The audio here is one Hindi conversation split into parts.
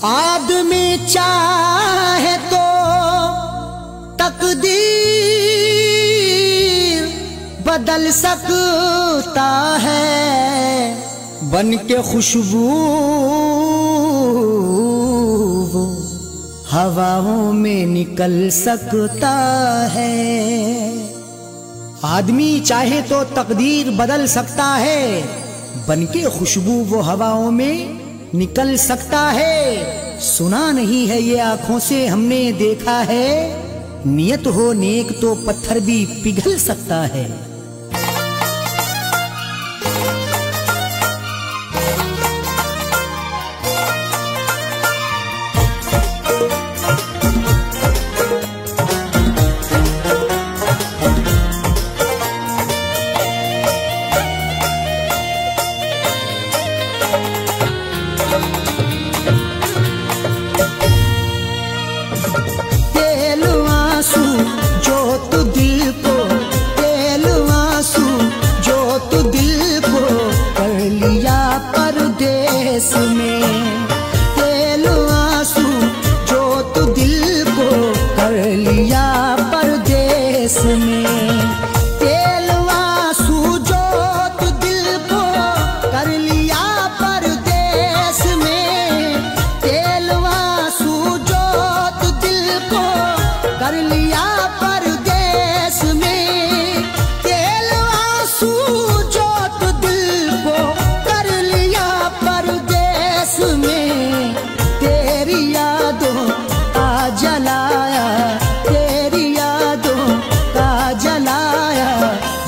आदमी चाहे तो तकदीर बदल सकता है, बन के खुशबू हवाओं में निकल सकता है। आदमी चाहे तो तकदीर बदल सकता है, बन के खुशबू वो हवाओं में निकल सकता है। सुना नहीं है ये आंखों से हमने देखा है, नियत हो नेक तो पत्थर भी पिघल सकता है।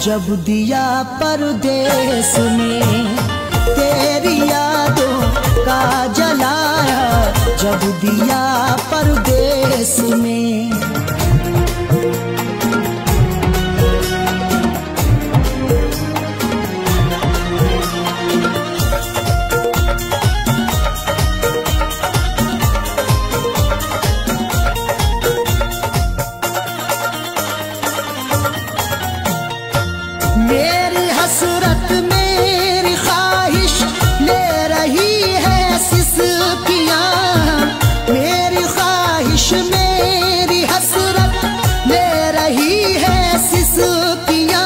जब दिया परदेस में तेरी यादों का जलाया, जब दिया परदेस में। मेरी हसरत मेरी ख्वाहिश ले रही है सिसकियां, मेरी ख्वाहिश मेरी हसरत ले रही है सिसकियां।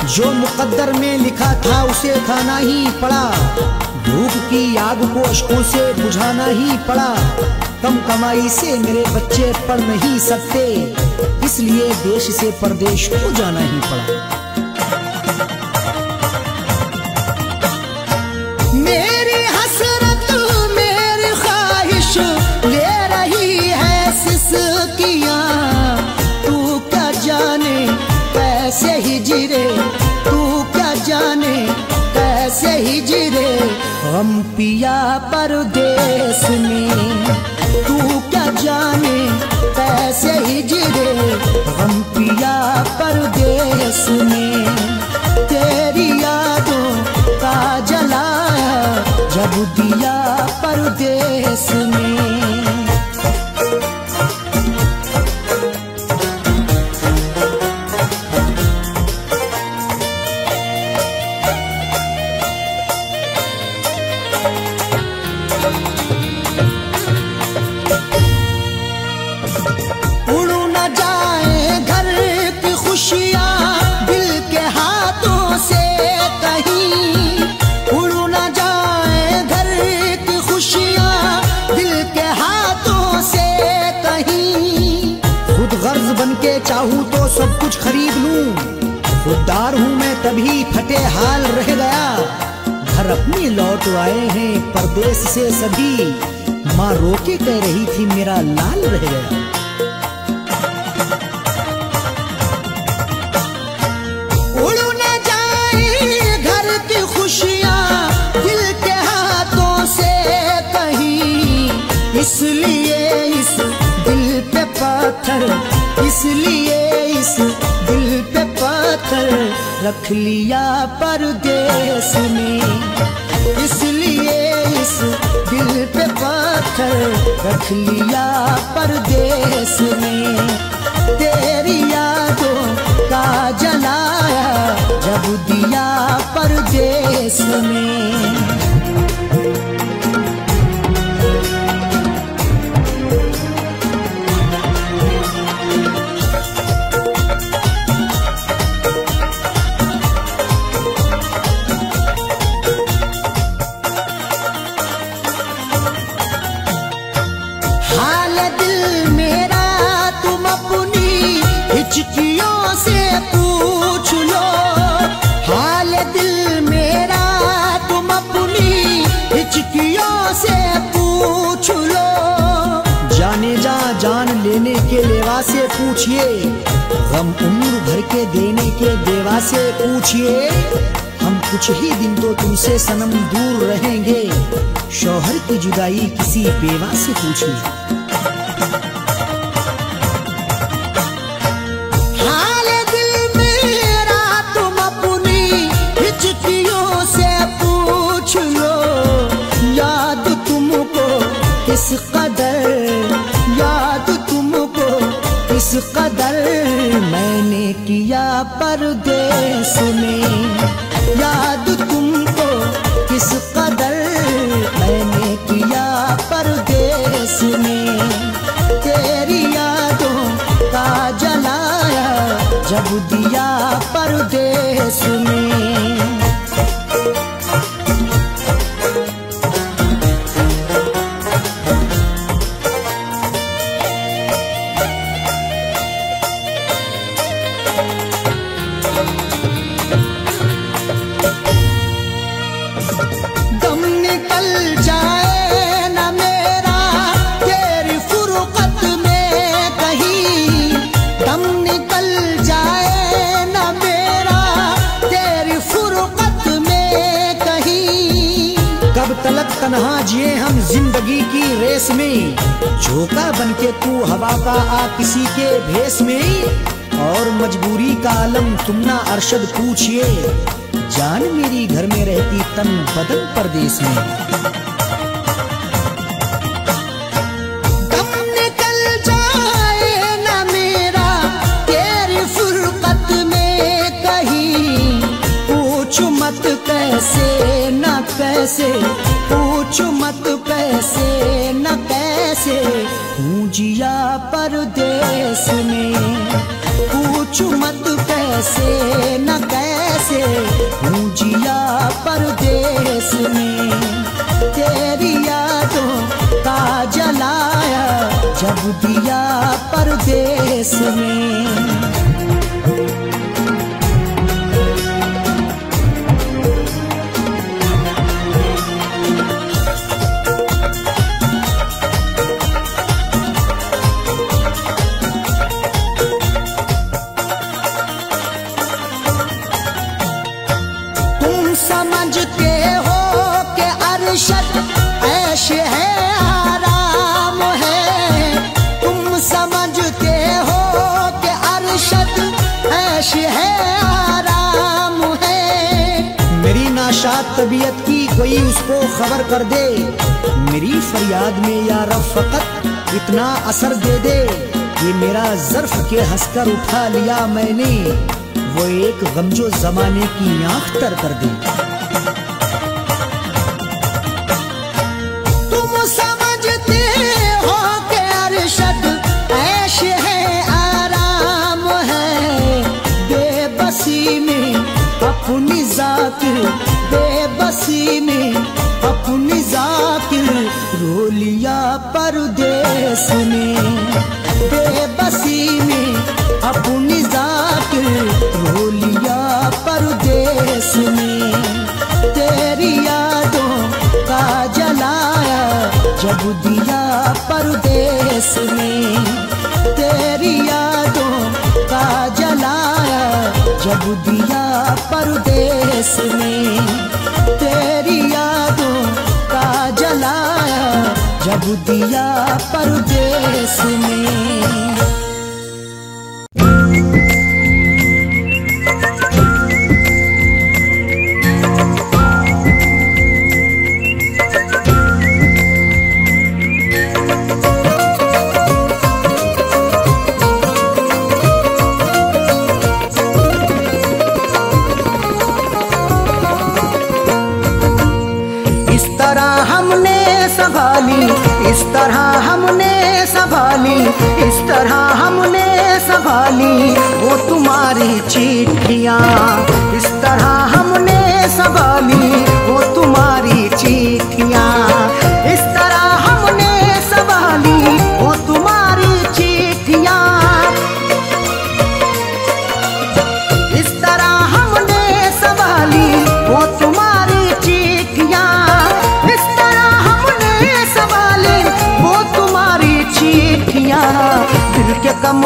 जो मुकद्दर में लिखा था उसे खाना ही पड़ा, भूख की आग को अश्कों से बुझाना ही पड़ा। कम कमाई से मेरे बच्चे पढ़ नहीं सकते, इसलिए देश से परदेश को जाना ही पड़ा। मेरी हसरत मेरी ख्वाहिश ले रही है सिसकियां, तू क्या जाने कैसे हिजरे, तू क्या जाने कैसे हिजरे हम पिया परदेस में। तू क्या जाने कैसे हिजरे हम पिया परदेस में। तेरी यादों का जलाया, जब दिया परदेस में। चाहूं तो सब कुछ खरीद लूं, खुददार हूं मैं तभी फटे हाल रह गया। घर अपनी लौट आए हैं परदेस से सभी, माँ रोके कह रही थी मेरा लाल रह गया। उड़ न जाए घर की खुशियां दिल के हाथों से कहीं, इसलिए इस दिल पे पत्थर, इसलिए इस दिल पे पत्थर रख लिया परदेस में। इसलिए इस दिल पे पत्थर रख लिया परदेस में। तेरी यादों का जलाया, जब दिया परदेस में। हिचकियों से पूछ लो हाल दिल मेरा, तुम अपनी हिचकियों से पूछ लो। जाने जा जान लेने के लेवा से पूछिए, गम उम्र भर के देने के देवा से पूछिए। हम कुछ ही दिन तो तुमसे सनम दूर रहेंगे, शौहर की जुदाई किसी बेवा से पूछिए। हाल दिल मेरा तुम अपनी हिचकियों से पूछ लो, याद तुमको किस कदर, याद तुमको किस कदर मैंने किया परदेस में, याद तुमको किस कदर मैंने किया परदेस में। तेरी यादों का जलाया जब दिया परदेस में। तन्हा जिए हम जिंदगी की रेस में, झोंका बनके तू हवा का आ किसी के भेस में। और मजबूरी का आलम तुम ना अरशद पूछिए, जान मेरी घर में रहती तन बदन परदेस में। दम निकल जाए ना मेरा तेरी फुरकत में कहीं, पूछ मत कैसे न कैसे, पूछ मत कैसे न कैसे हूँ जिया परदेस में। पूछ मत कैसे न कैसे हूँ जिया परदेस में। तेरी यादों का जलाया जब दिया परदेस में। समझते हो कि अरशद ऐश है आराम है, तुम समझते हो कि अरशद ऐश है आराम है। मेरी नाशाद तबीयत की कोई उसको खबर कर दे, मेरी फरियाद में या रब फकत इतना असर दे दे। ये मेरा ज़र्फ के हंसकर उठा लिया मैंने, वो एक गम जो जमाने की आंख तर कर दे। तुम समझते हो कि अरशद ऐश है आराम है, बेबसी में अपनी जाकिर, बेबसी में अपनी जाकिर रो लिया परदेस में। बेबसी में अपनी जाकिर रो लिया परदेस में। तेरी यादों का जलाया जब दिया परदेस में। तेरी यादों का जलाया जब दिया परदेस में। तेरी यादों का जलाया जब दिया परदेस में। इस तरह हमने संभाली, इस तरह हमने संभाली वो तुम्हारी चिट्ठियाँ। इस तरह हमने संभाली वो तुम्हारी चिट्ठियाँ। इस तरह हमने संभाली वो तुम्हारी चिट्ठियाँ।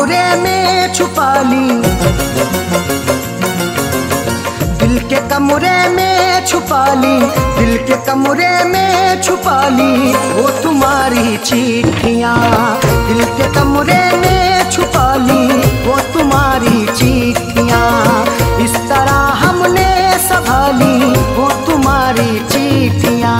कमरे में छुपा ली, दिल के कमरे में छुपा ली, दिल के कमरे में छुपा ली वो तुम्हारी चिट्ठियाँ। दिल के कमरे में छुपा ली वो तुम्हारी चिट्ठियाँ। इस तरह हमने संभाली वो तुम्हारी चिट्ठियाँ।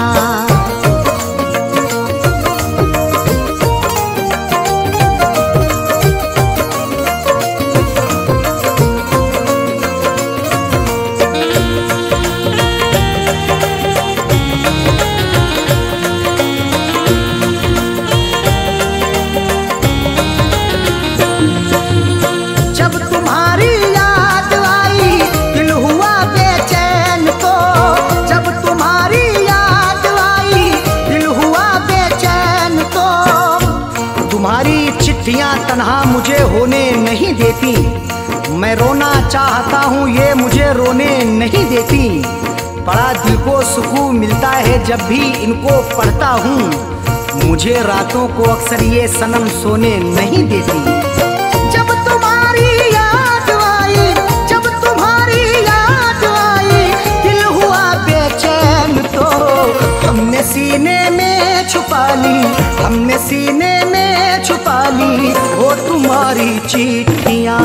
चिट्ठियाँ तन्हा मुझे होने नहीं देती, मैं रोना चाहता हूँ ये मुझे रोने नहीं देती। बड़ा दिल को सुकून मिलता है जब भी इनको पढ़ता हूँ, मुझे रातों को अक्सर ये सनम सोने नहीं देती। जब तुम्हारी याद आई, जब तुम्हारी याद आई, दिल हुआ बेचैन तो हमने सीने में छुपा ली, हमने सीने में छुपा ली वो तुम्हारी चिट्ठियाँ।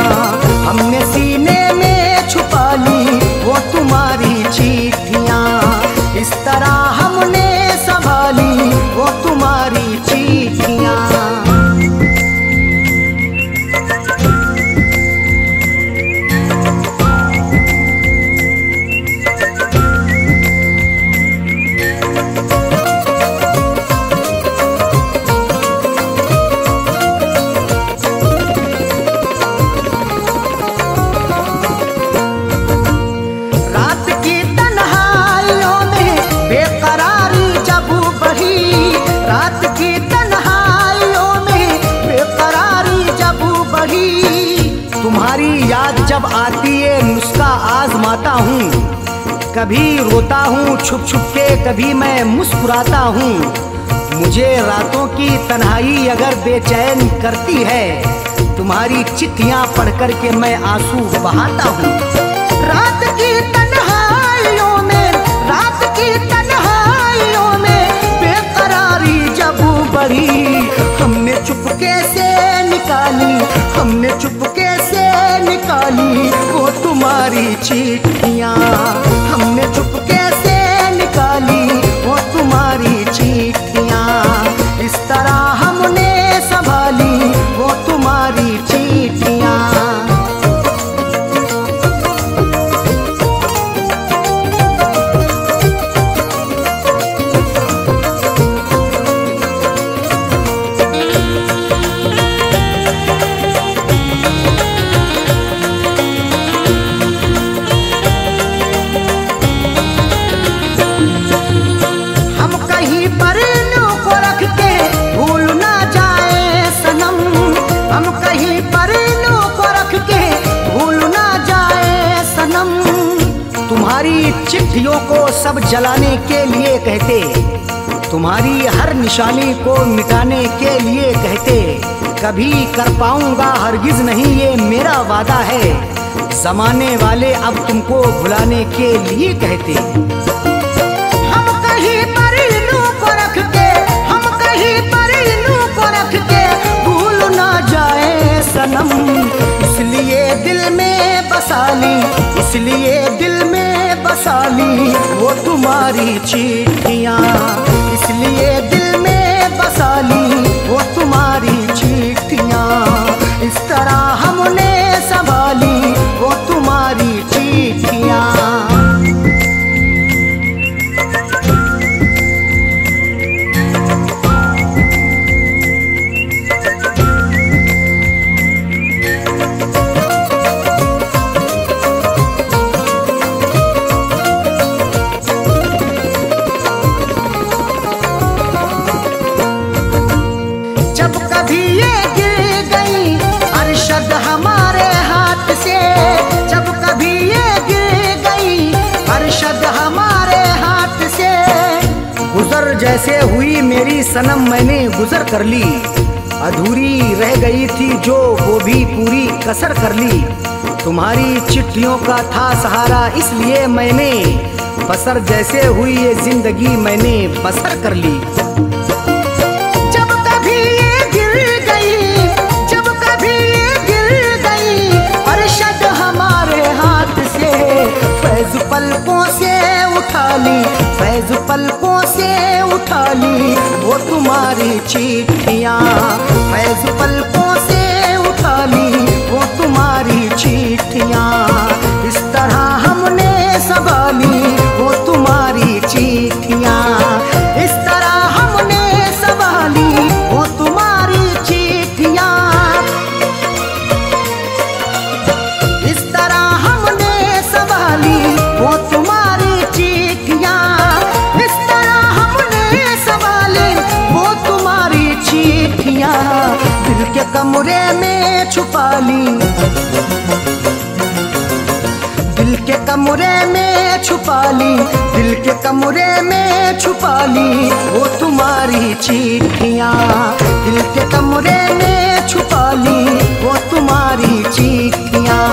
हमने सीने में छुपा ली वो तुम्हारी चिट्ठियाँ। इस तरह हमने संभाली वो तुम्हारी चिट्ठियाँ। तुम्हारी याद जब आती है नुस्खा आजमाता हूँ, कभी रोता हूँ छुप छुप के, कभी मैं मुस्कुराता हूँ। मुझे रातों की तन्हाई अगर बेचैन करती है, तुम्हारी चिट्ठियाँ पढ़ कर के मैं आंसू बहाता हूँ। रात की तन्हाइयों में, रात की तन्हाइयों में बेकरारी जब बढ़ी, हमने चुपके से निकाली, हमने चुपके से निकाली वो तुम्हारी चिट्ठियाँ। हमने चुपके से निकाली वो तुम्हारी चिट्ठियाँ। इस तरह हमने संभाली वो तुम्हारी चिट्ठियाँ। तुम्हारी चिट्ठियों को सब जलाने के लिए कहते, तुम्हारी हर निशानी को मिटाने के लिए कहते। कभी कर पाऊंगा हरगिज नहीं ये मेरा वादा है, जमाने वाले अब तुमको भुलाने के लिए कहते। हम कहीं पर इल्लू को रख के, हम कहीं पर इल्लू को रख के भूल ना जाए सनम, इसलिए दिल में बसा ली, इसलिए दिल में बसा ली वो तुम्हारी चिट्ठियाँ। इसलिए दिल में बसा ली वो तुम्हारी चिट्ठियाँ। इस तरह हमने संभाली वो तुम्हारी चिट्ठियाँ। जैसे हुई मेरी सनम मैंने गुजर कर ली, अधूरी रह गई थी जो वो भी पूरी कसर कर ली। तुम्हारी चिट्ठियों का था सहारा इसलिए मैंने बसर जैसे हुई ये जिंदगी मैंने बसर कर ली। जब कभी ये गिर गई, जब कभी ये गिर गई अरशद हमारे हाथ से, फैज पलकों से उठा ली, फैज पलकों से उठा ली वो तुम्हारी चिट्ठियाँ, फैज पलकों से उठा ली वो तुम्हारी चिट्ठियाँ। इस तरह हमने संभाली वो तुम्हारी चिट्ठियाँ, इस तरह हमने संभाली वो तुम्हारी चिट्ठियाँ, इस तरह हमने संभाली वो तुम्हारी चिट्ठियाँ, इस तरह हमने संभाली वो तुम्हारी चिट्ठियाँ। दिल के कमरे में छुपा ली, दिल के कमरे में छुपा ली, दिल के कमरे में छुपा ली वो तुम्हारी चिट्ठियाँ, दिल के कमरे में छुपा ली वो तुम्हारी चिट्ठियाँ।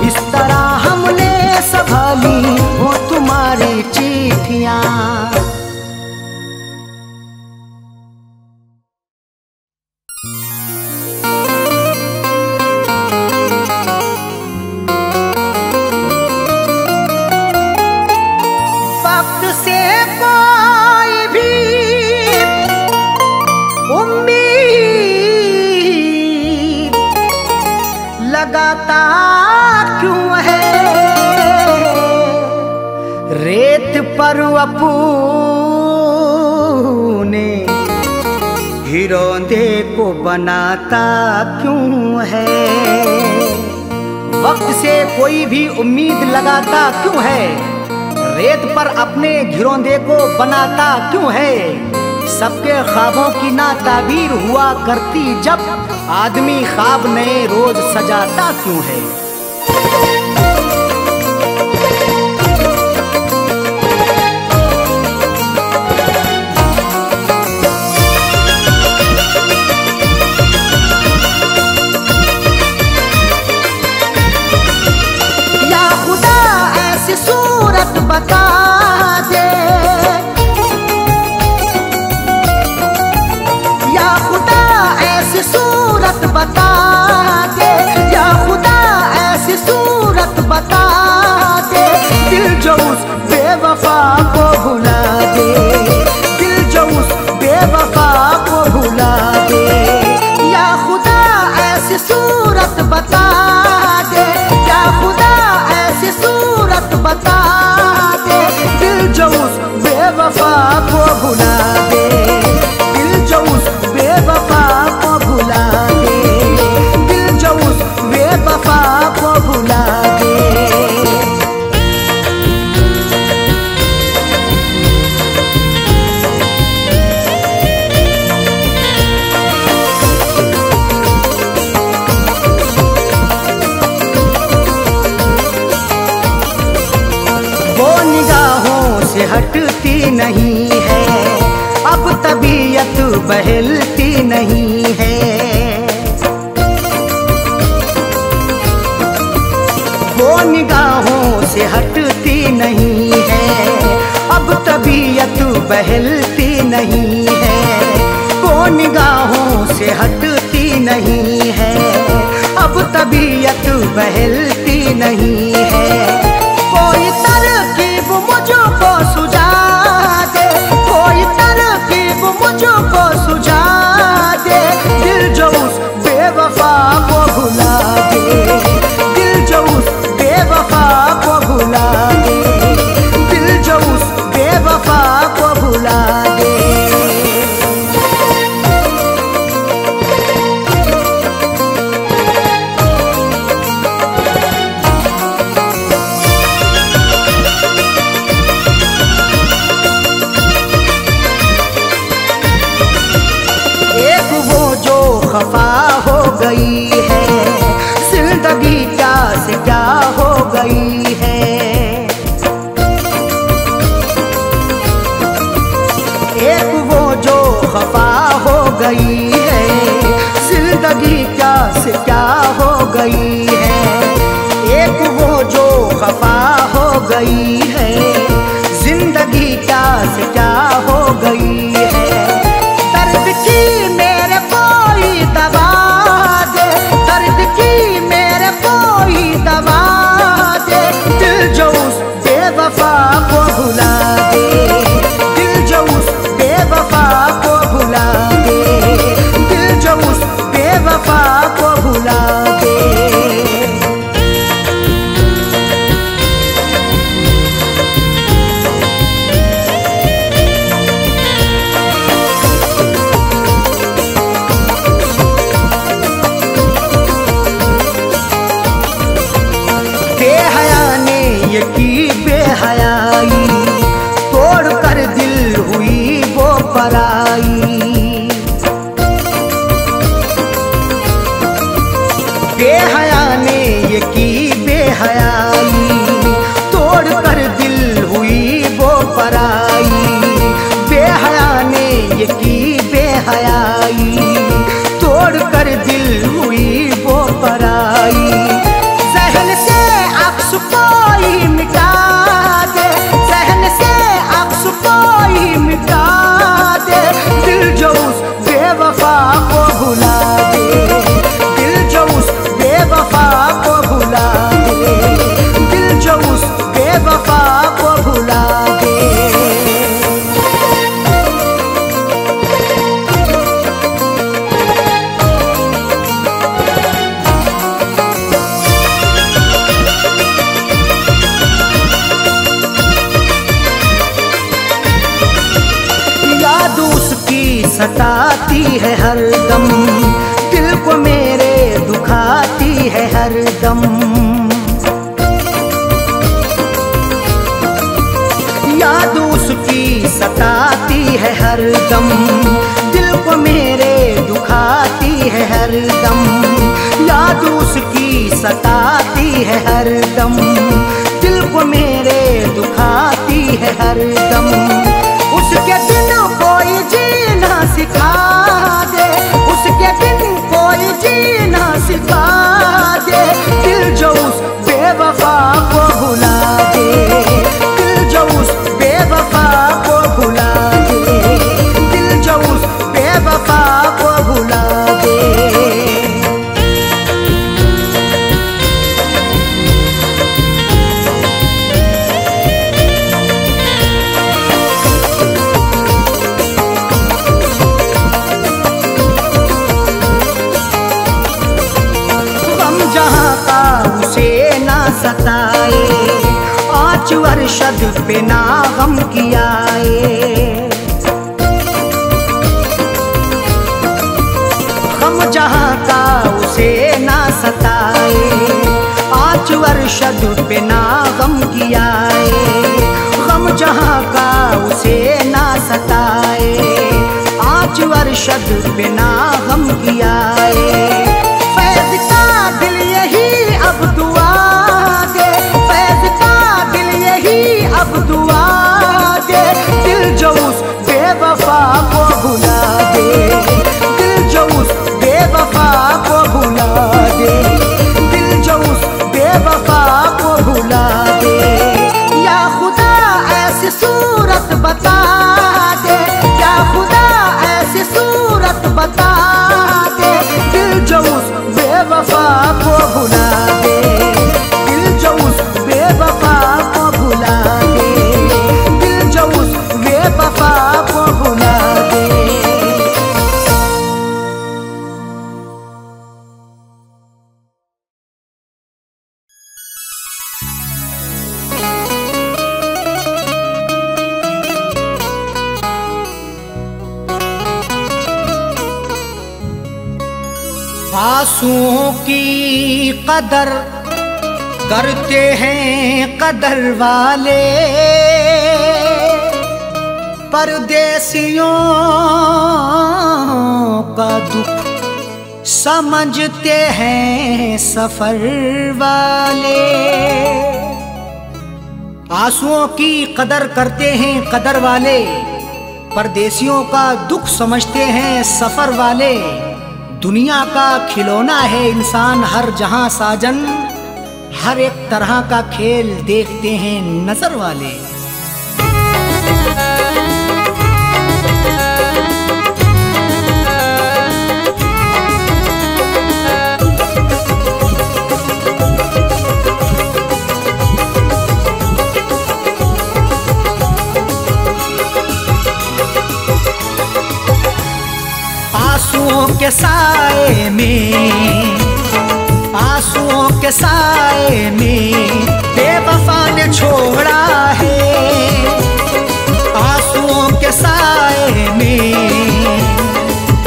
इस तरह हमने संभाली वो तुम्हारी चिट्ठियाँ। लगाता क्यों है रेत पर अपने हिरोंदे को बनाता क्यों है, वक्त से कोई भी उम्मीद लगाता क्यों है, रेत पर अपने घिरौंदे को बनाता क्यों है। सबके ख्वाबों की ना ताबीर हुआ करती जब आदमी ख्वाब नए रोज सजाता क्यों है। या खुदा ऐसी सूरत बता दे, या खुदा ऐसी सूरत बता दे, या खुदा ऐसी सूरत बता दे, दिल जो उस बेवफा को भुला दे, दिल जो उस बेवफा को भुला दे। या खुदा ऐसी सूरत बता दे, या खुदा ऐसी सूरत बता दे, दिल जो उस बेवफा को भुला दे, दिल जो उस बेवफा को भुला दे, दिल जो उस बेवफा को भुला दे। वो निगाहों से हटती नहीं है, अब तबीयत बहलती नहीं है, वो निगाहों से हटती नहीं है, अब तबीयत बहलती नहीं है, वो निगाहों से हटती नहीं है, अब तबीयत बहलती नहीं है। कोई तरकीब मुझको सुझा दे, कोई तरकीब मुझको सुझा दे, दिल जो उस बेवफा को भुला दे, दिल जो उस बेवफा को भुला दे, दिल जो उस बेवफा को भुला दे। खफा हो गई है जिंदगी क्या से क्या हो गई है, एक वो जो खफा हो गई है सताती है हरदम, दिल को मेरे दुखाती है हरदम। याद उसकी सताती है हरदम, दिल को मेरे दुखाती है हरदम। याद उसकी सताती है हरदम, दिल को मेरे दुखाती है हरदम। उसके बिन कोई जीना सिखा दे, उसके बिन कोई जीना सिखा दे। दिल जो उस बेवफा को भुला दे, दिल जो उस बेवफा को भुला दे, दिल जो उस बेवफा को भुला दे। सताए आँच अरशद पे ना गम कियाए, गम जहाँ का उसे ना सताए। आँच अरशद पे ना गम कियाए, गम जहाँ का उसे ना सताए। आँच अरशद पे ना गम कियाए। फैज़ का दिल यही अब दुआ दे, फैज़ का दिल यही अब दुआ दे। दिल जो उस बेवफा को भुला दे, दिल जो उस बेवफा को भुला दे, दिल जो उस बेवफा को भुला दे। या खुदा ऐसी सूरत बता दे, या खुदा ऐसी सूरत बता दे। दिल जो उस बेवफा को भुला दे, दिल जो उस बेवफा को भुला दे, दिल जो उस बेवफा को भुला दे। आंसुओं की कदर करते हैं कदर वाले, परदेसियों का दुख समझते हैं सफर वाले। आंसुओं की कदर करते हैं कदर वाले, परदेसियों का दुख समझते हैं सफर वाले। दुनिया का खिलौना है इंसान हर जहां साजन, हर एक तरह का खेल देखते हैं नजर वाले। आंसुओं के साए में, आंसुओं के साए में बेवफा ने छोड़ा है। आंसुओं के साए में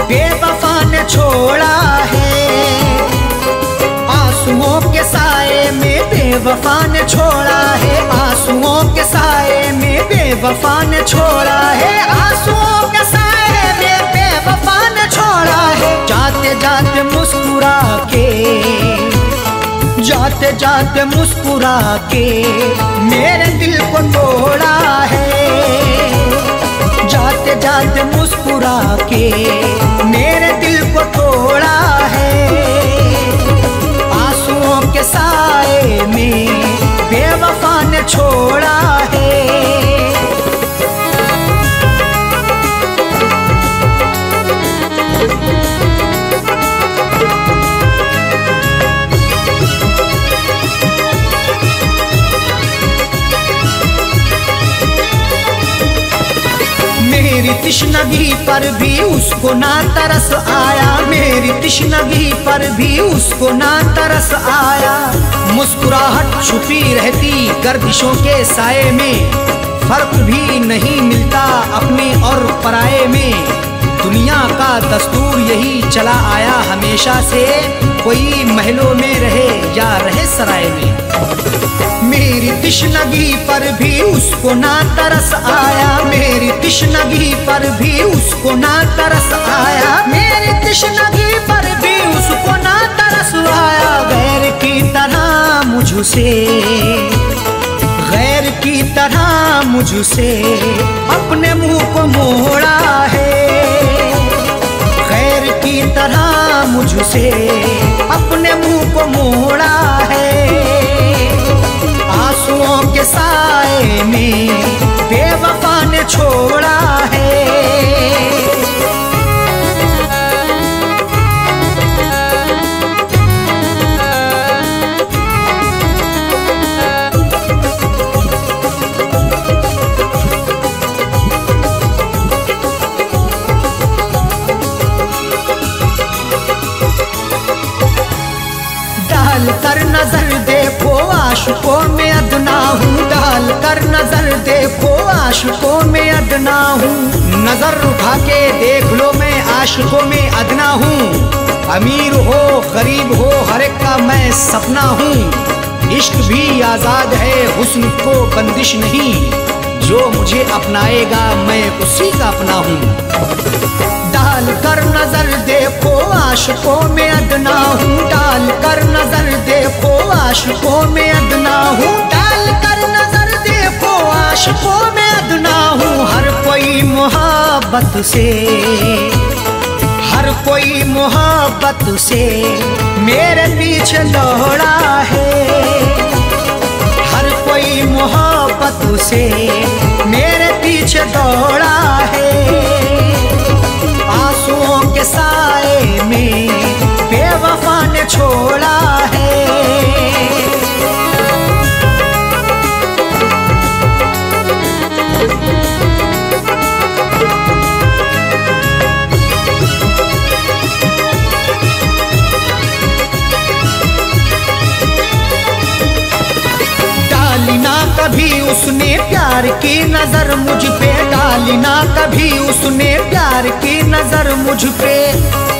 बेवफा ने छोड़ा है। आंसुओं के साए में बेवफा ने छोड़ा है। आंसुओं के साए में बेवफा ने छोड़ा है। आंसुओं के साए में बेवफा ने छोड़ा है। जाते जाते मुस्कुरा के, जाते जाते मुस्कुरा के मेरे दिल को तोड़ा है। जाते जाते मुस्कुरा के मेरे दिल को तोड़ा है। आंसुओं के साए में बेवफा ने छोड़ा है। मेरी तृष्णगी पर भी उसको ना तरस आया। मेरी तृष्णगी पर भी उसको ना तरस आया। मुस्कुराहट छुपी रहती गर्दिशों के साए में, फर्क भी नहीं मिलता अपने और पराये में। दुनिया का दस्तूर यही चला आया हमेशा से, कोई महलों में रहे या रहे सराय में। मेरी तिश्नगी पर भी उसको ना तरस आया, मेरी तिश्नगी पर भी उसको ना तरस आया, मेरी तिश्नगी पर भी उसको ना तरस आया। गैर की तरह मुझसे, गैर की तरह मुझसे अपने मुंह को मोड़ा है, गैर की तरह मुझसे अपने मुंह को मोड़ा है। आंसुओं के साए में बेवफा ने छोड़ा है। डाल कर नजर देखो आशिकों में अदना हूँ, डाल कर नजर देखो आशिकों में अदना हूँ। नजर उठा के देख लो मैं आशिकों में अदना हूँ। अमीर हो गरीब हो हर एक का मैं सपना हूँ। इश्क भी आजाद है हुस्न को बंदिश नहीं, जो मुझे अपनाएगा मैं उसी का अपना हूँ। डाल कर नजर देखो आशिकों में अदना हूँ, डाल कर नजर देखो आशिकों में अदना हूँ, डाल कर नजर देखो आशिकों में अदना हूँ। हर कोई मोहब्बत से, हर कोई मोहब्बत से मेरे पीछे दौड़ा है, हर कोई मोहब्बत से मेरे पीछे दौड़ा है। आंसुओं के साए में बेवफा ने छोड़ा है। डाली ना कभी उसने प्यार की नजर मुझ पे, डाली ना कभी उसने प्यार की नजर मुझ पे।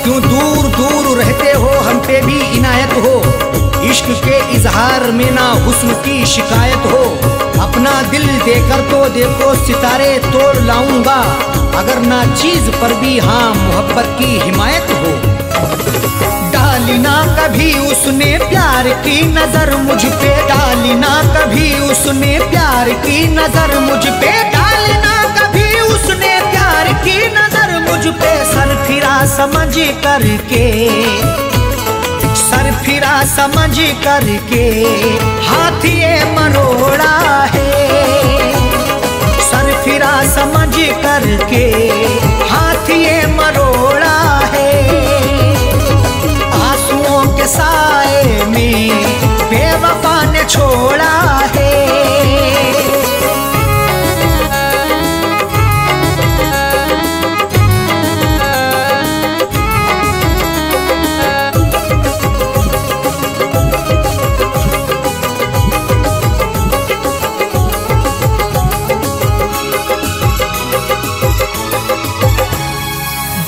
क्यों दूर दूर रहते हो हम पे भी इनायत हो, इश्क के इजहार में ना हुस्न की शिकायत हो। अपना दिल देकर तो देखो सितारे तोड़ लाऊंगा, अगर ना चीज पर भी हाँ मोहब्बत की हिमायत हो। डाली ना कभी उसने प्यार की नजर मुझ पे, डाली ना कभी उसने प्यार की नजर मुझ पे, डाली ना कभी उसने प्यार की नजर मुझ पे। सर फिरा समझ करके, सर फिरा समझ करके हाथ ये मरोड़ा है, सर फिरा समझ करके हाथ ये मरोड़ा है। आंसुओं के साए में बेवफा ने छोड़ा है।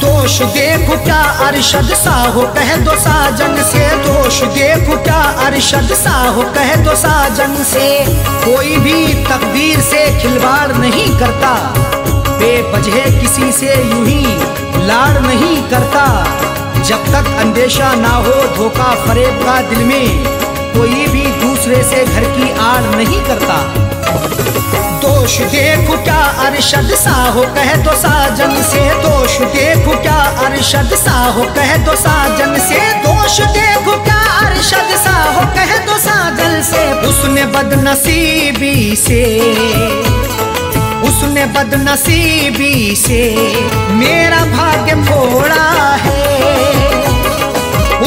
दोष देखो क्या अरशद सा हो कह दो साजन से, दोष देखो क्या अरशद सा हो कह दो साजन से। कोई भी तकदीर से खिलवाड़ नहीं करता, बेवजह किसी से यूं ही लाड़ नहीं करता। जब तक अंदेशा ना हो धोखा फरेब का दिल में, कोई भी दूसरे से घर की आड़ नहीं करता। दोष देखो क्या अरशद सा हो कह दो साजन से, दोष देखो क्या अरशद सा हो कह दो साजन से, दोष देखो क्या अरशद सा हो कह दो साजन से। उसने बदनसीबी से, उसने बदनसीबी से मेरा भाग्य फोड़ा है,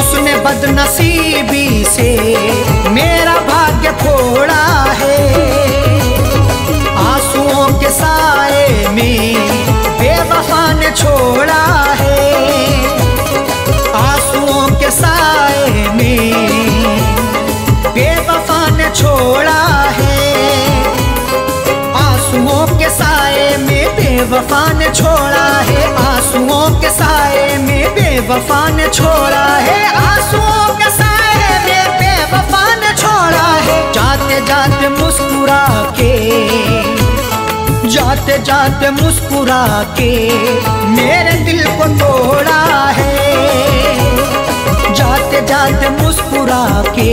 उसने बदनसीबी से मेरा भाग्य फोड़ा है। आंसुओं के साए में बेवफा ने छोड़ा है, आंसुओं के साए में बेवफा ने छोड़ा है, आंसुओं के साए में बेवफा ने छोड़ा है। आंसुओं के साए में बेवफा ने छोड़ा है, आंसुओं के साए में बेवफा ने छोड़ा है। जाते जाते मुस्कुरा के, जाते जाते मुस्कुरा के मेरे दिल को तोड़ा है। जाते जाते मुस्कुरा के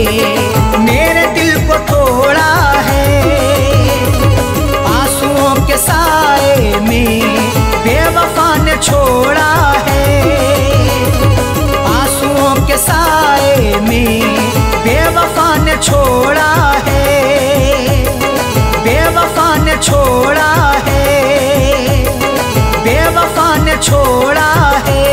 मेरे दिल को तोड़ा है। आंसुओं के साए में बेवफा ने छोड़ा है। आंसुओं के साए में बेवफा ने छोड़ा है। बेवफा ने छोड़ा है। बेवफा ने छोड़ा है।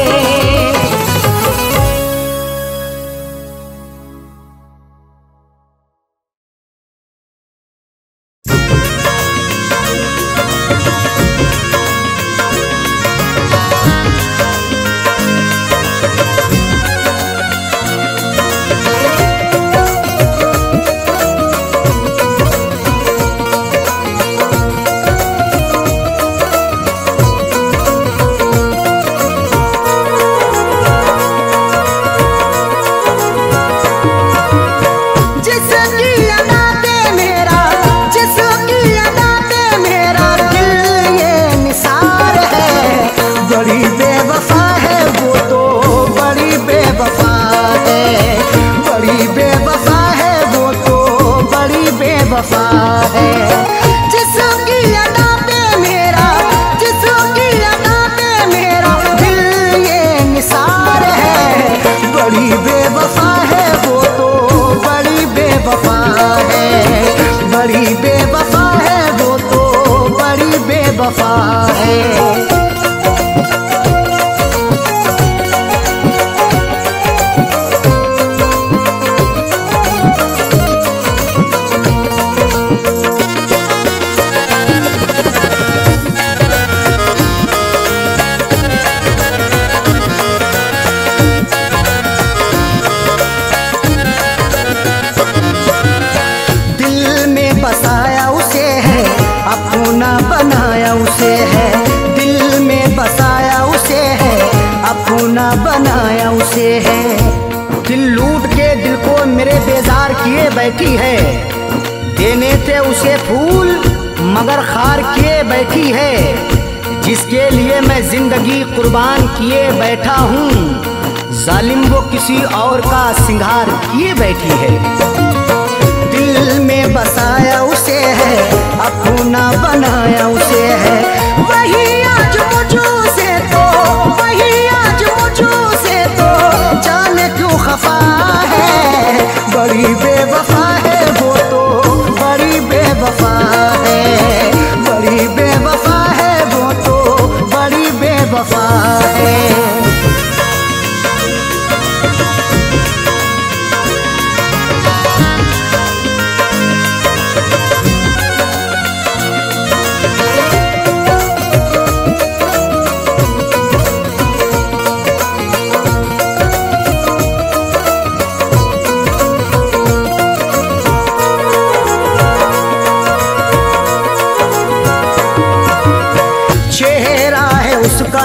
बनाया उसे है। दिल लूट के दिल को मेरे बेजार किए बैठी है। देने थे उसे फूल मगर खार किए बैठी है। जिसके लिए मैं जिंदगी कुर्बान किए बैठा हूँ, जालिम वो किसी और का सिंगार किए बैठी है। दिल में बसाया उसे है, अपना बनाया उसे है। वही आज मुझसे तो, वही आज मुझसे तो जाने क्यों खफा है। बड़ी बेवफा है वो तो, बड़ी बेवफा है। बड़ी बेवफा है वो तो, बड़ी बेवफा है।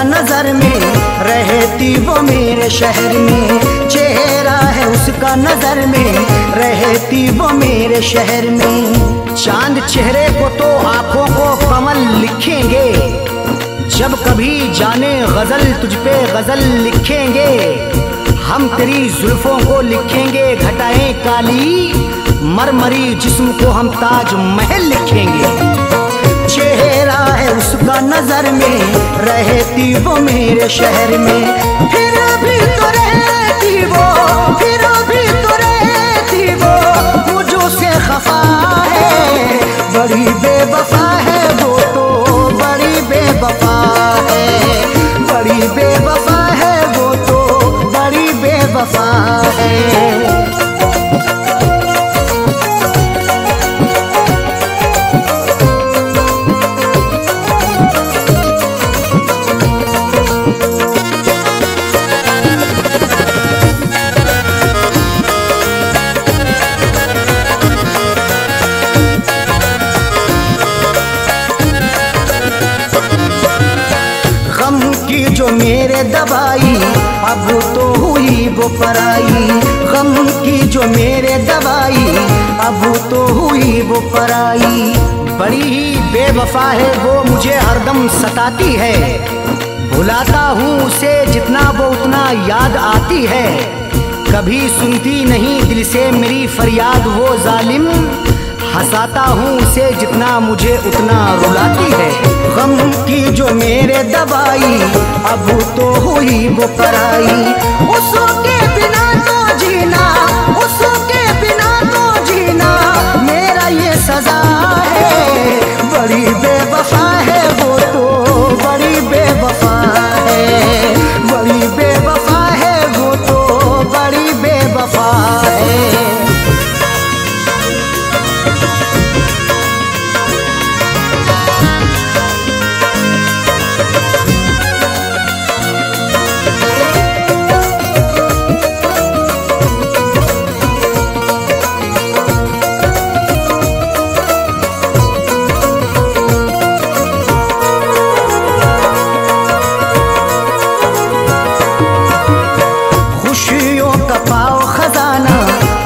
नजर में रहती वो मेरे शहर में। चेहरा है उसका नजर में रहती वो मेरे शहर में। चांद चेहरे को तो आंखों को कमल लिखेंगे, जब कभी जाने गजल तुझ पे गजल लिखेंगे। हम तेरी जुल्फों को लिखेंगे घटाएं काली, मरमरी जिस्म को हम ताज महल लिखेंगे। चेहरा है उसका नजर में रहती वो मेरे शहर में। फिर भी तो रहती वो, फिर भी तो रहती वो मुझों से खफा है। बड़ी बेवफा है वो तो, बड़ी बेवफा है। बड़ी बेवफा है वो तो, बड़ी बेवफा है। जो मेरे दवाई अब तो हुई वो पराई, गम की जो मेरे दवाई अब तो हुई वो पराई। बड़ी ही बेवफा है वो, मुझे हरदम सताती है, भुलाता हूँ उसे जितना वो उतना याद आती है। कभी सुनती नहीं दिल से मेरी फरियाद वो जालिम, हंसाता हूँ उसे जितना मुझे उतना रुलाती है। गम की जो मेरे दवाई अब तो हुई वो पराई, उसके बिना तो जीना, उसके बिना तो जीना मेरा ये सजा है। बड़ी बेवफा है वो तो, बड़ी बेवफा है, बड़ी बेवफा है वो तो, बड़ी बेवफा है।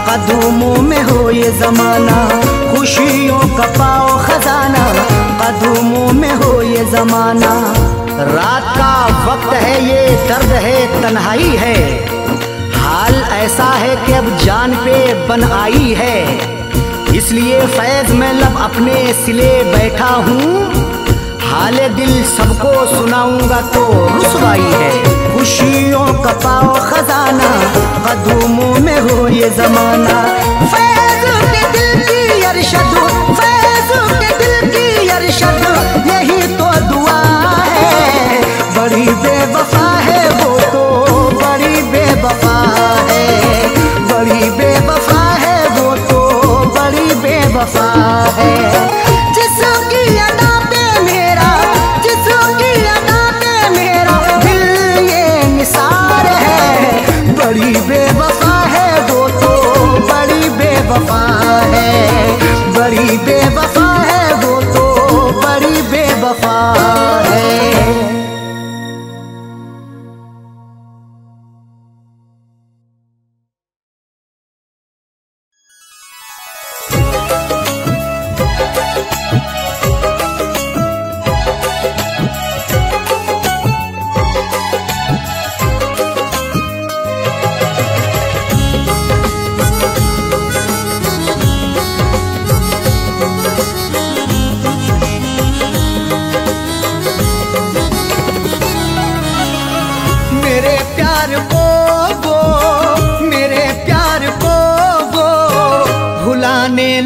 कदमों में हो ये जमाना, खुशियों का पाओ खजाना, कदमों में हो ये जमाना। रात का वक्त है ये दर्द है तन्हाई है, हाल ऐसा है कि अब जान पे बन आई है। इसलिए फैज में लब अपने सिले बैठा हूँ, हाले दिल सबको सुनाऊंगा तो रुसवाई है। खुशियों का पाओ खजाना, कदमों में हो ये जमाना। फैज के दिल की अरशद, फैज के दिल की अरशद, यही तो दुआ है। बड़ी बेवफा है वो तो, बड़ी बेवफा है, बड़ी बेवफा है वो तो, बड़ी बेवफा है। जिसकी अदा पे मेरा, जिसकी अदा पे मेरा दिल ये निसार है। बड़ी बेवफा है वो तो, बड़ी बेवफा है, बड़ी बेवफा है वो तो, बड़ी बेवफा है।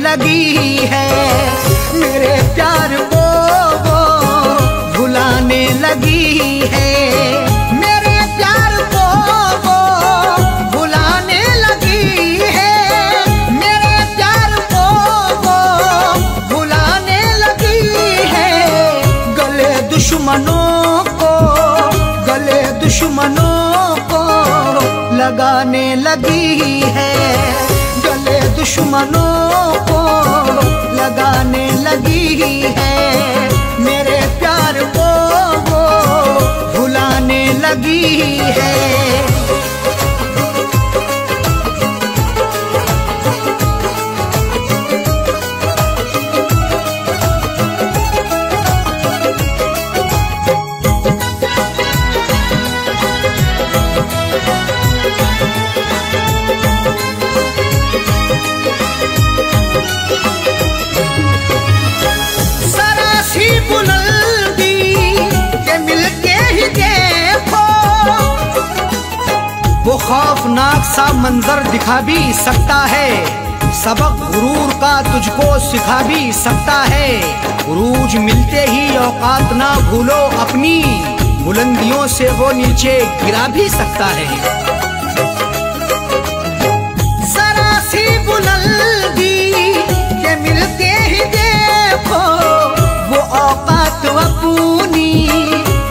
लगी है मेरे प्यार को वो भुलाने लगी है, मेरे प्यार को वो भुलाने लगी है, मेरे प्यार को वो भुलाने लगी है। गले दुश्मनों को, गले दुश्मनों को लगाने लगी है, गले दुश्मनों को लगाने लगी है। मेरे प्यार को वो भुलाने लगी है। वो खौफनाक सा मंजर दिखा भी सकता है, सबक गुरूर का तुझको सिखा भी सकता है। उरूज मिलते ही औकात ना भूलो अपनी, बुलंदियों से वो नीचे गिरा भी सकता है। जरा सी बुलंदी के मिलते ही देखो वो औकात अपनी,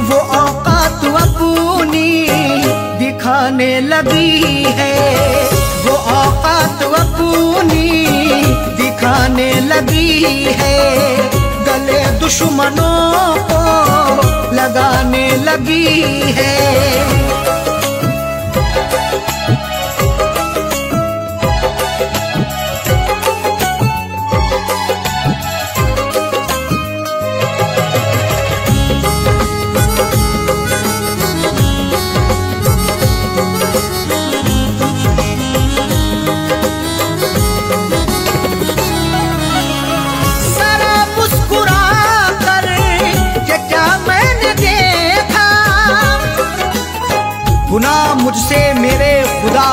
वो औकात अपनी दिखाने लगी है, वो औकात अपनी दिखाने लगी है। गले दुश्मनों को लगाने लगी है।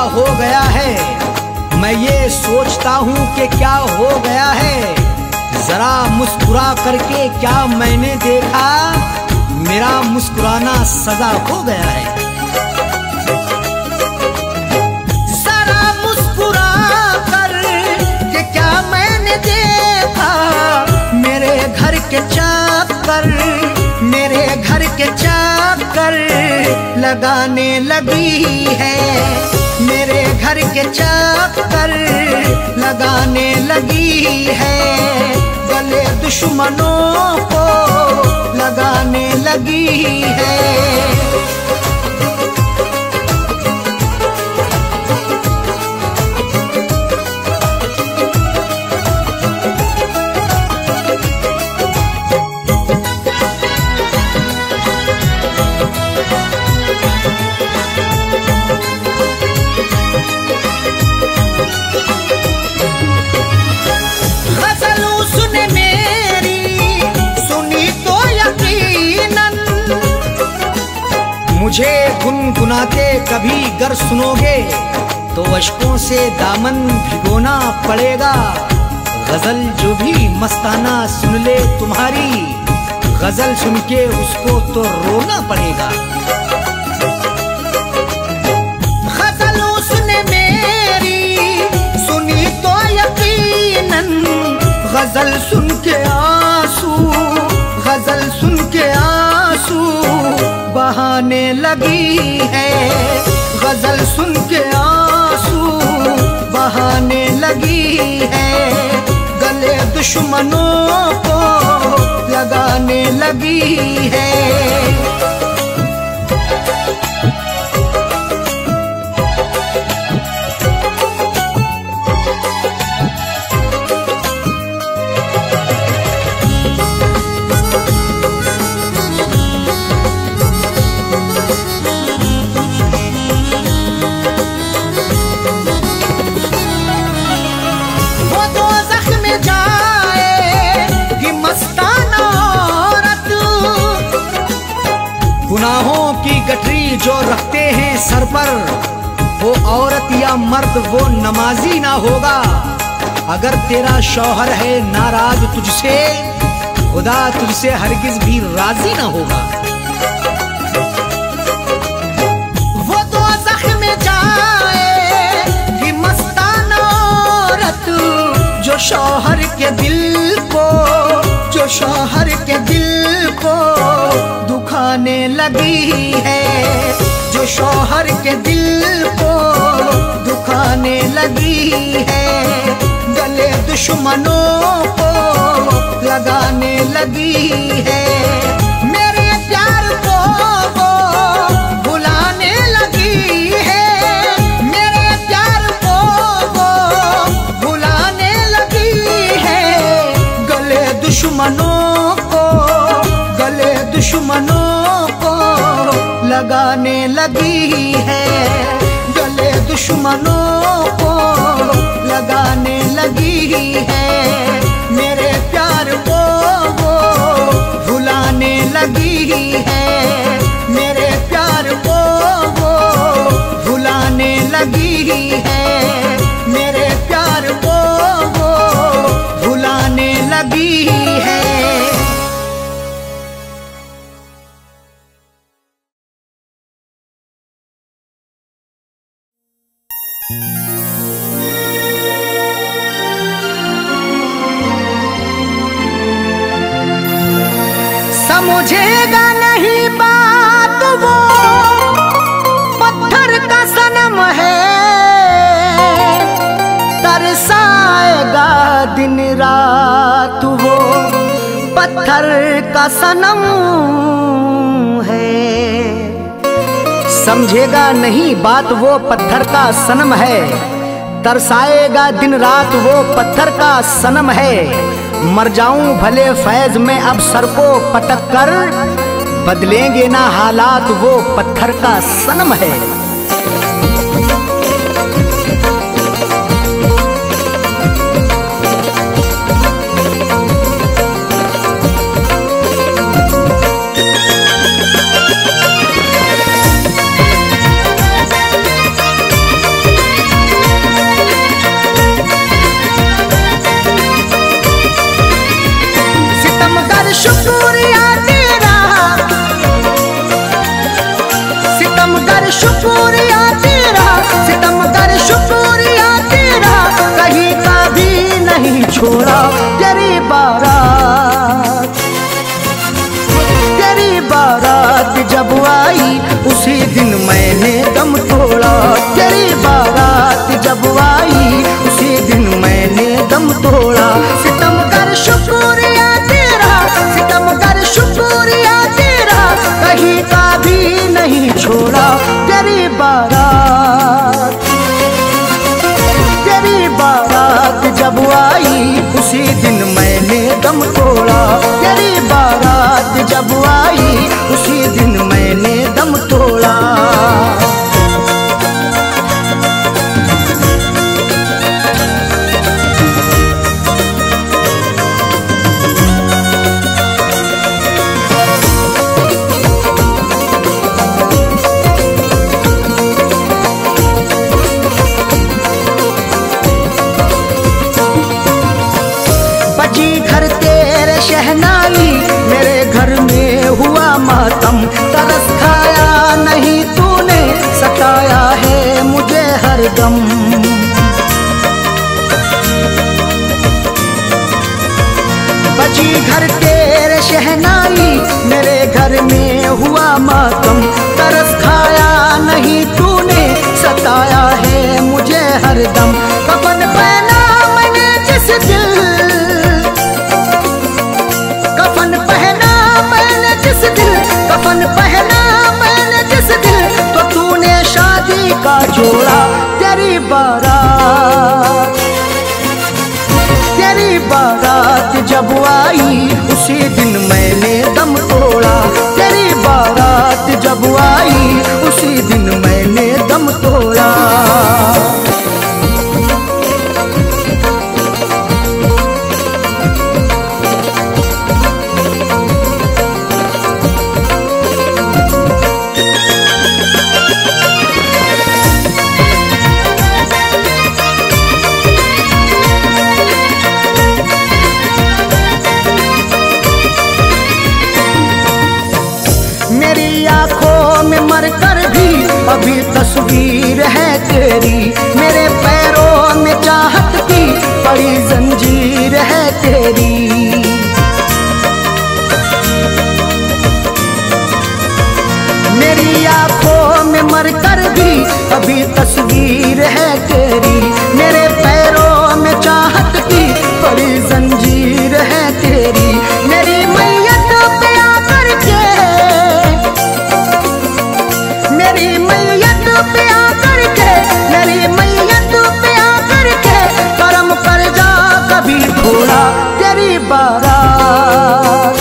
हो गया है, मैं ये सोचता हूँ कि क्या हो गया है। जरा मुस्कुरा करके क्या मैंने देखा, मेरा मुस्कुराना सजा हो गया है। जरा मुस्कुरा कर के क्या मैंने देखा, मेरे घर के चक्कर, मेरे घर के चक्कर लगाने लगी है, मेरे घर के चक्कर लगाने लगी है, गले दुश्मनों को लगाने लगी है। मुझे गुनगुनाते कभी गर सुनोगे तो अश्कों से दामन भिगोना पड़ेगा। गजल जो भी मस्ताना सुन ले तुम्हारी, गजल सुन के उसको तो रोना पड़ेगा। गजल उसने मेरी सुनी तो यकीनन, गजल सुन के आंसू, गजल सुन के आंसू बहाने लगी है, गजल सुन के आंसू बहाने लगी है, गले दुश्मनों को लगाने लगी है। गुनाहों की गठरी जो रखते हैं सर पर, वो औरत या मर्द वो नमाजी ना होगा। अगर तेरा शौहर है नाराज तुझसे, खुदा तुझसे हरगिज भी राजी ना होगा। वो तो ज़ख्म जाए कि मस्ताना औरत, जो शौहर के दिल को, जो शौहर के दिल को दुखाने लगी है, जो शौहर के दिल को दुखाने लगी है, गले दुश्मनों को लगाने लगी है, मेरे प्यार को वो भुलाने लगी है, मेरे प्यार को वो भुलाने लगी है, गले दुश्मनों को, गले दुश्मनों को लगाने लगी है, गले दुश्मनों को लगाने लगी है, मेरे प्यार को वो भुलाने लगी है, मेरे प्यार को वो भुलाने लगी है, मेरे प्यार को वो भुलाने लगी है। समझेगा नहीं बात वो पत्थर का सनम है, तरसाएगा दिन रात वो पत्थर का सनम है। समझेगा नहीं बात वो पत्थर का सनम है, तरसाएगा दिन रात वो पत्थर का सनम है। मर जाऊं भले फैज में अब सर को पटक कर, बदलेंगे ना हालात वो पत्थर का सनम है। छोड़ा तेरी बारात। तेरी बारात जब आई उसी दिन मैंने दम तोड़ा। तेरी बारात जब आई उसी दिन मैंने दम तोड़ा। सितम कर शुक्रिया तेरा, सितम कर शुक्रिया तेरा, कहीं का भी नहीं छोड़ा तेरी बारात। तेरी बारात जब आई उसी दिन मैंने दम तोड़ा। तेरी बारात जब आई उसी दिन मैंने दम तोड़ा। बजी घर तेरे शहनाई, मेरे घर में हुआ मातम। तरस खाया नहीं तूने, सताया है मुझे हरदम। बजी घर तेरे शहनाई, मेरे घर में हुआ मातम। तरस खाया नहीं तूने, सताया है मुझे हरदम। कफन पहना मैंने जिस दिल, कफन पहना मैंने जिस दिल, कफन पहना मैंने जिस दिल, तो तूने शादी का जोड़ा तेरी बारात। तेरी बारात जब आई उसी दिन मैंने दम तोड़ा। तेरी बारात जब आई उसी दिन मैंने दम तोड़ा। मेरी आंखों में मरकर भी अभी तस्वीर है तेरी। मेरे पैरों में चाहत की बड़ी जंजीर है तेरी। मेरी आंखों में मरकर भी अभी तस्वीर है तेरी। मेरे पैरों में चाहत की बड़ी जंजीर है तेरी। मेरी मैयत पे आकर के, मेरी मैयत पे आकर के, मेरी मैयत पे आकर के, करम कर जा कभी थोड़ा तेरी बारात।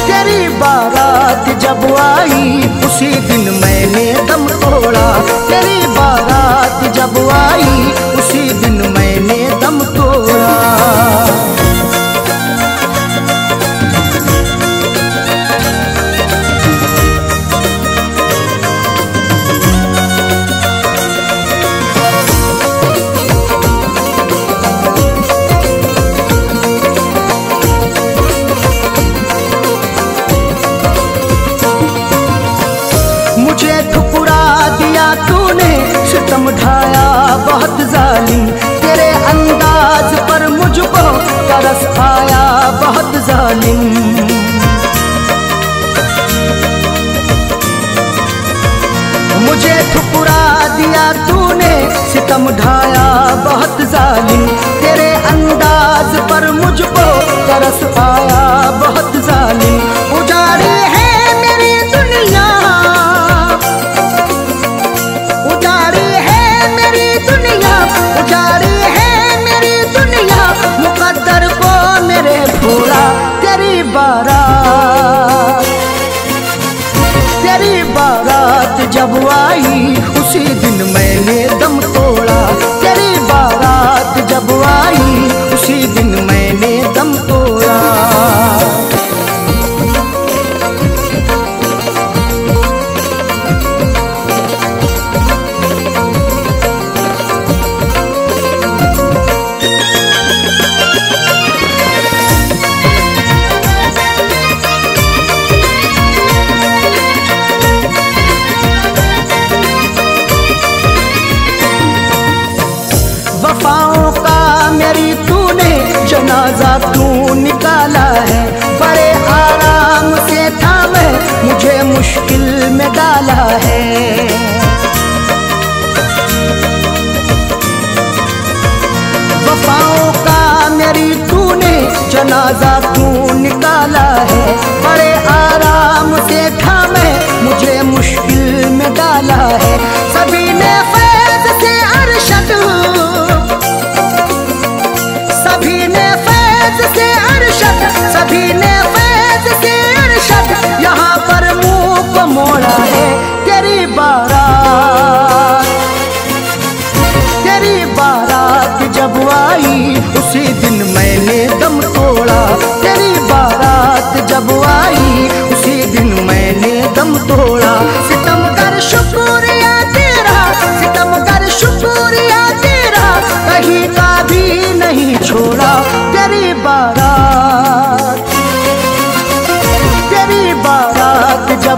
तेरी बारात जब आई उसी दिन मैंने दम तोड़ा। तेरी बारात जब आई उसी दिन मैंने दम तोड़ा। मुझे ठुकरा दिया तूने, सितम ढाया बहुत जालिम। तेरे अंदाज पर मुझको तरस आया बहुत जालिम। मुझे ठुकरा दिया तूने, सितम ढाया बहुत जालिम। तेरे अंदाज पर मुझको तरस आया बहुत जालिम। उजाड़ी है मेरी दुनिया, उजाड़ी है मेरी दुनिया, उजाड़ी है मेरी दुनिया। मुकद्दर को मेरे भोला तेरी बारात। तेरी बारात जब आई उसी दिन मैंने दम तोड़ा। तेरी बारात जब आई उसी दिन मैंने दम तोड़ा।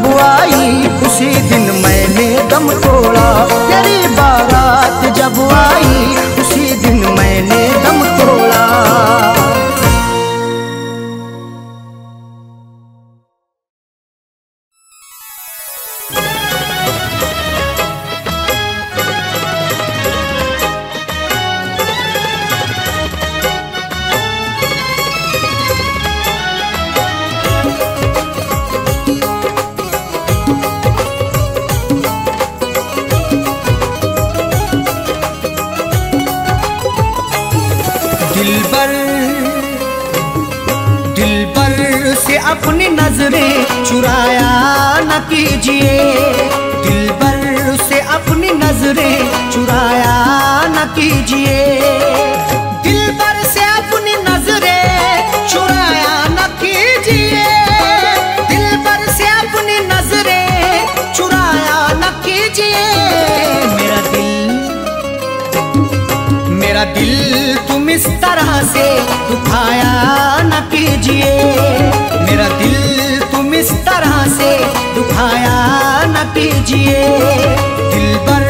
जब आई उसी दिन मैंने दम तोड़ा। तेरी बारात जब आई उसी दिन मैंने दम तोड़ा। दिलबर से अपनी नजरें चुराया न कीजिए। दिलबर से अपनी नजरें चुराया न कीजिए। दिलबर से अपनी नजरें चुराया न कीजिए। दिलबर से अपनी नजरें चुराया न कीजिए। मेरा दिल तुम इस तरह से दुखाया न कीजिए। मेरा दिल तुम इस तरह से दुखाया न कीजिए। दिलबर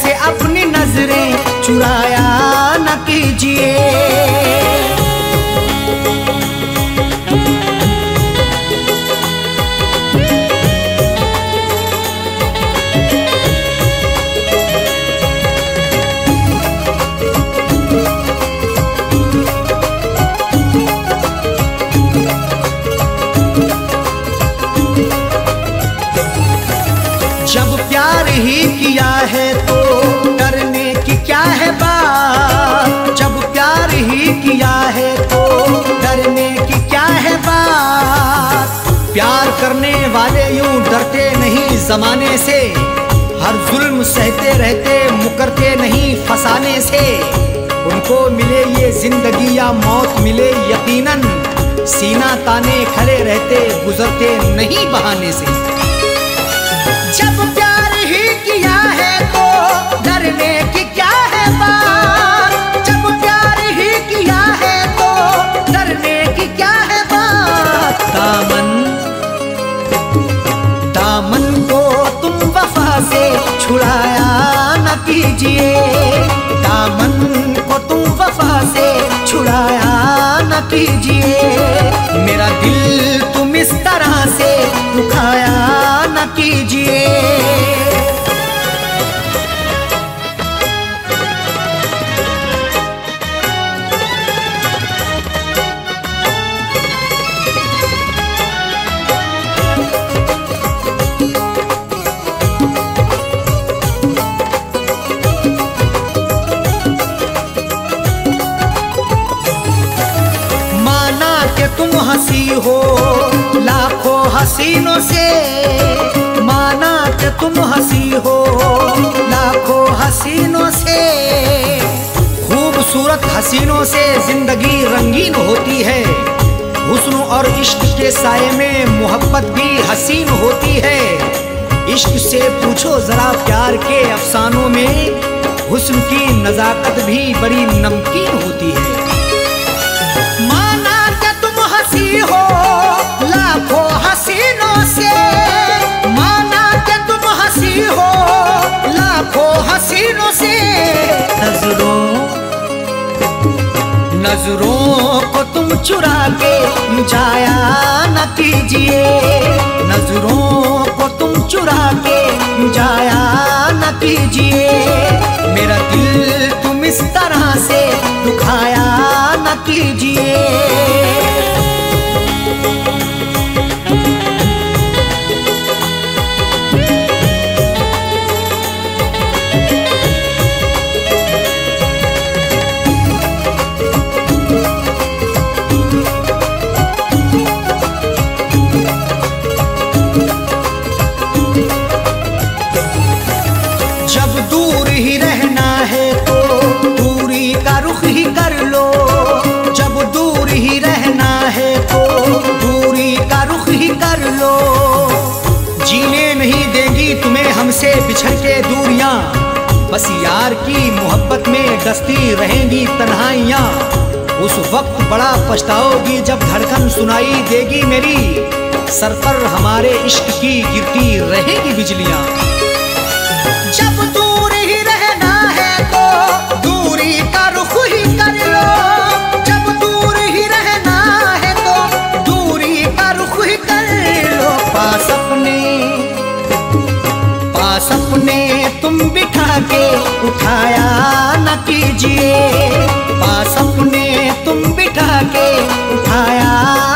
से अपनी नजरें चुराया न कीजिए। जब प्यार ही किया है तो डरने की क्या है बात। जब प्यार ही किया है तो डरने की क्या है बात। प्यार करने वाले यूं डरते नहीं जमाने से। हर जुल्म सहते रहते मुकरते नहीं फसाने से। उनको मिले ये जिंदगी या मौत मिले यकीनन। सीना ताने खड़े रहते गुजरते नहीं बहाने से। जब प्यार ही किया है तो डरने की क्या है बात। जब प्यार ही किया है तो डरने की क्या है बात। दामन को तुम वफा से छुड़ाया न कीजिए। दामन को तुम वफा से छुड़ाया न कीजिए। मेरा दिल तुम इस तरह से दुखाया न कीजिए। माना कि तुम हंसी हो लाखों हसीनों से। माना कि तुम हंसी हो लाखों हसीनों से। खूबसूरत हसीनों से जिंदगी रंगीन होती है। हुस्न और इश्क के साये में मोहब्बत भी हसीन होती है। इश्क से पूछो जरा प्यार के अफसानों में। हुस्न की नजाकत भी बड़ी नमकीन होती है। माना कि तुम हंसी हो लाखों हसीनों से। माना कि तुम हंसी हो लाखों हसीनों से। नजरों को तुम चुरा के जाया न कीजिए। नजरों को तुम चुरा के जाया न कीजिए। मेरा दिल तुम इस तरह से दुखाया न कीजिए। जब दूर ही रहना है तो दूरी का रुख ही कर लो। जब दूर ही रहना है तो दूरी का रुख ही कर लो। जीने नहीं देंगी तुम्हें हमसे बिछड़ के दूरियां। बस यार की मोहब्बत में डसती रहेंगी तन्हाइयां। उस वक्त बड़ा पछताओगी जब धड़कन सुनाई देगी मेरी, सर पर हमारे इश्क की गिरती रहेगी बिजलियां। जब दूर ही रहना है तो दूरी का रुख ही कर लो, जब दूर ही रहना है तो दूरी का रुख ही कर लो। पास अपने तुम बिठा के उठाया न कीजिए, पास अपने तुम बिठा के उठाया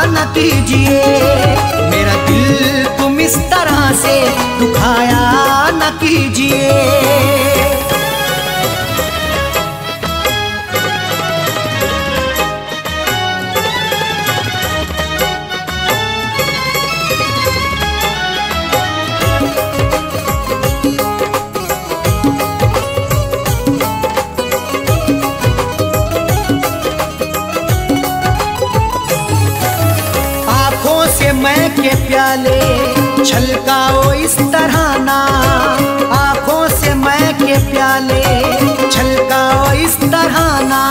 न कीजिए। मेरा दिल तुम इस तरह से दुखाया न कीजिए। मैं के प्याले छलकाओ इस तरह ना, आंखों से मैं के प्याले छलकाओ इस तरह ना।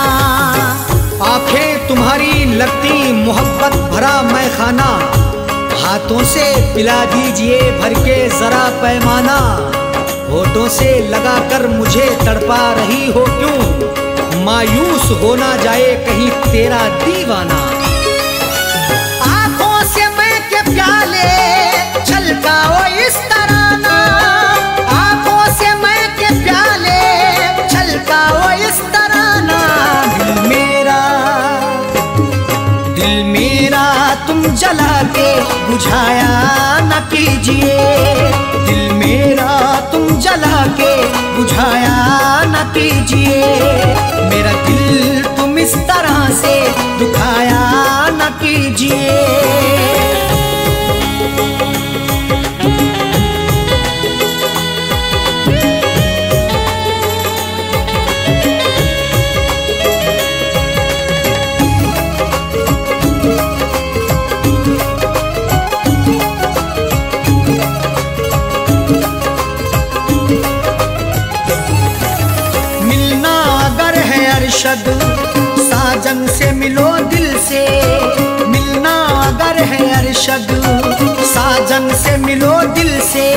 आंखें तुम्हारी लगती मोहब्बत भरा मैं खाना, हाथों से पिला दीजिए भर के जरा पैमाना। होठों से लगाकर मुझे तड़पा रही हो क्यों, मायूस हो ना जाए कहीं तेरा दीवाना। प्याले छलकाओ इस तरह ना, आंखों से मैं के प्याले छलकाओ इस तरह ना। दिल मेरा तुम जला के बुझाया न कीजिए, दिल मेरा तुम जला के बुझाया न कीजिए। मेरा दिल तुम इस तरह से दुखाया न कीजिए। साजन से मिलो दिल से, मिलना अगर है अरशद साजन से मिलो दिल से।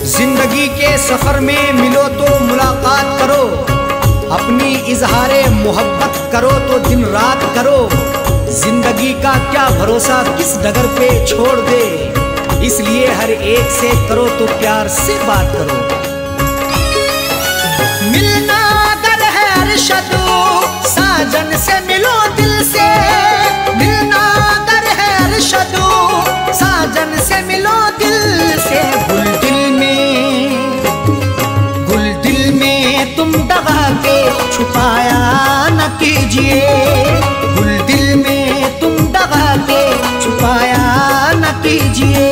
जिंदगी के सफर में मिलो तो मुलाकात करो, अपनी इजहारे मोहब्बत करो तो दिन रात करो। जिंदगी का क्या भरोसा किस डगर पे छोड़ दे, इसलिए हर एक से करो तो प्यार से बात करो। मिलना अगर है अरशद साजन से मिलो दिल से, मिलना अगर है अरशद साजन से मिलो दिल से। गुल दिल में तुम दबा के छुपाया न कीजिए, गुल दिल में तुम दबा के छुपाया न कीजिए।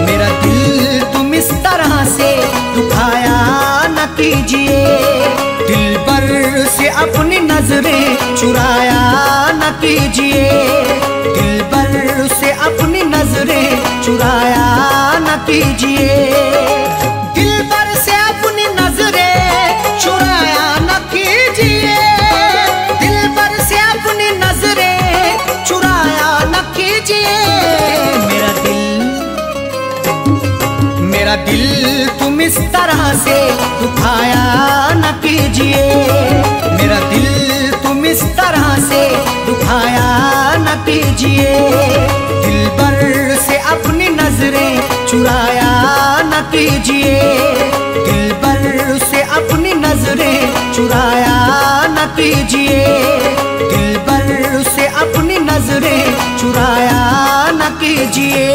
मेरा दिल तुम इस तरह से दुखाया न कीजिए। दिल पर से अपनी नजरें चुराया न कीजिए, दिल पर से अपनी नजरें चुराया न कीजिए। दिल पर से अपनी नजरें चुराया न कीजिए, दिल पर से अपनी नजरें चुराया न कीजिए। मेरा दिल तुम इस तरह से दुखाया न कीजिए, मेरा दिल तुम इस तरह से दुखाया न कीजिए। दिल पर से अपनी नजरें चुराया न कीजिए, दिल पर से अपनी नजरें चुराया न कीजिए। दिल पर से अपनी नजरें चुराया न कीजिए।